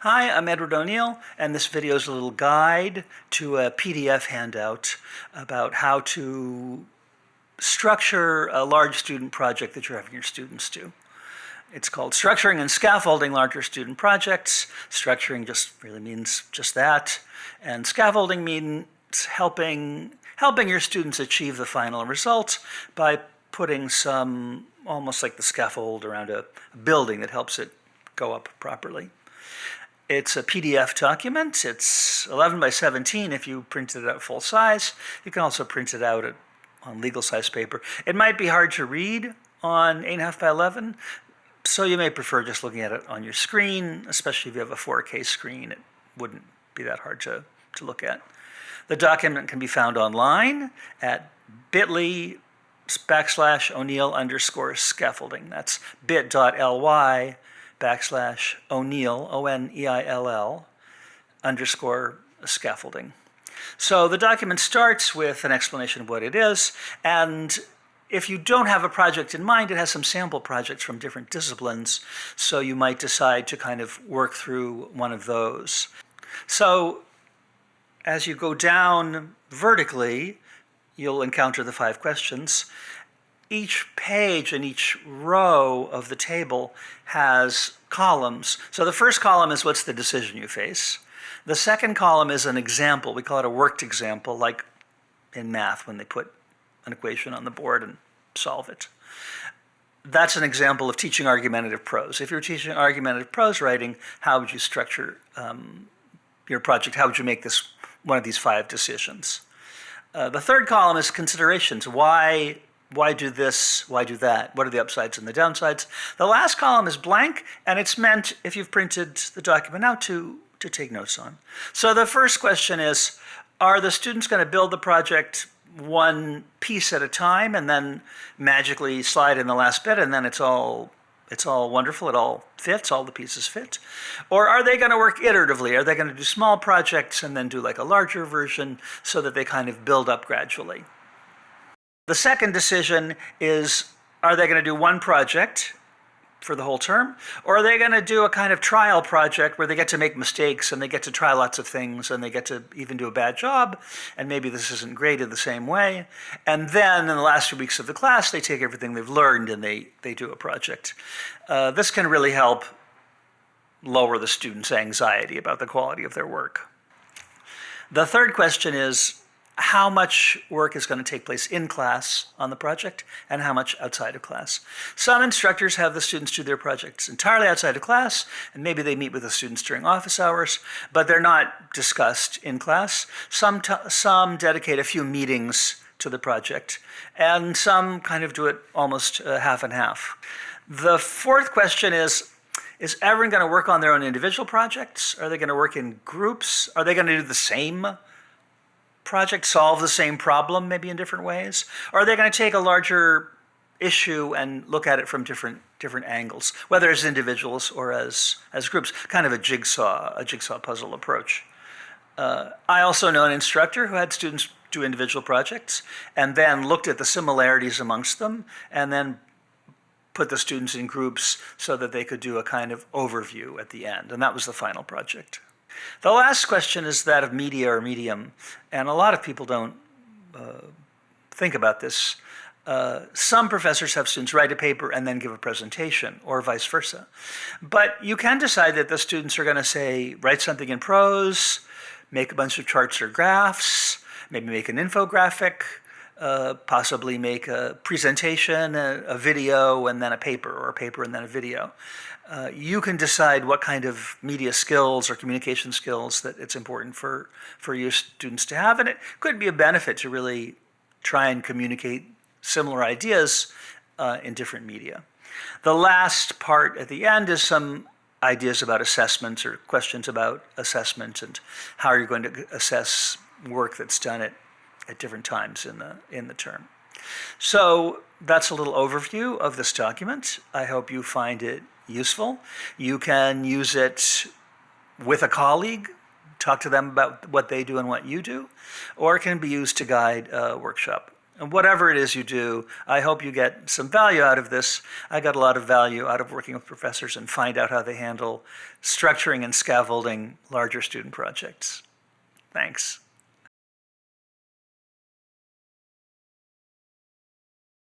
Hi, I'm Edward O'Neill, and this video is a little guide to a PDF handout about how to structure a large student project that you're having your students do. It's called Structuring and Scaffolding Larger Student Projects. Structuring just really means just that, and scaffolding means helping your students achieve the final result by putting some, almost like the scaffold around a building that helps it go up properly. It's a PDF document. It's 11 by 17 if you printed it out full size. You can also print it out on legal size paper. It might be hard to read on 8.5 by 11, so you may prefer just looking at it on your screen, especially if you have a 4K screen. It wouldn't be that hard to look at. The document can be found online at bit.ly/O'Neill_scaffolding. That's bit.ly/O'Neill, O-N-E-I-L-L, _scaffolding. So the document starts with an explanation of what it is, and if you don't have a project in mind, it has some sample projects from different disciplines, so you might decide to kind of work through one of those. So as you go down vertically, you'll encounter the 5 questions. Each page and each row of the table has columns. So the first column is what's the decision you face. The second column is an example. We call it a worked example, like in math when they put an equation on the board and solve it. That's an example of teaching argumentative prose. If you're teaching argumentative prose writing, how would you structure your project? How would you make this one of these 5 decisions? The third column is considerations. Why do this? Why do that? What are the upsides and the downsides? The last column is blank, and it's meant, if you've printed the document out, to take notes on. So the first question is, are the students going to build the project one piece at a time and then magically slide in the last bit and then it's all wonderful, it all fits, all the pieces fit? Or are they going to work iteratively? Are they going to do small projects and then do like a larger version so that they kind of build up gradually? The second decision is, are they going to do one project for the whole term? Or are they going to do a kind of trial project where they get to make mistakes and they get to try lots of things and they get to even do a bad job and maybe this isn't graded the same way? And then in the last 2 weeks of the class, they take everything they've learned and they do a project. This can really help lower the students' anxiety about the quality of their work. The third question is, how much work is going to take place in class on the project and how much outside of class? Some instructors have the students do their projects entirely outside of class, and maybe they meet with the students during office hours, but they're not discussed in class. Some dedicate a few meetings to the project, and some kind of do it almost half and half. The fourth question is everyone going to work on their own individual projects? Are they going to work in groups? Are they going to do the same project, solve the same problem, maybe in different ways? Or are they going to take a larger issue and look at it from different angles, whether as individuals or as groups, kind of a jigsaw puzzle approach? I also know an instructor who had students do individual projects and then looked at the similarities amongst them and then put the students in groups so that they could do a kind of overview at the end, and that was the final project. The last question is that of media or medium, and a lot of people don't think about this. Some professors have students write a paper and then give a presentation, or vice versa. But you can decide that the students are going to say, write something in prose, make a bunch of charts or graphs, maybe make an infographic, possibly make a presentation, a video, and then a paper, or a paper and then a video. You can decide what kind of media skills or communication skills that it's important for your students to have, and it could be a benefit to really try and communicate similar ideas in different media. The last part at the end is some ideas about assessments or questions about assessment and how you're going to assess work that's done at different times in the term. So that's a little overview of this document. I hope you find it useful. You can use it with a colleague, talk to them about what they do and what you do, or it can be used to guide a workshop. And whatever it is you do, I hope you get some value out of this. I got a lot of value out of working with professors and find out how they handle structuring and scaffolding larger student projects. Thanks.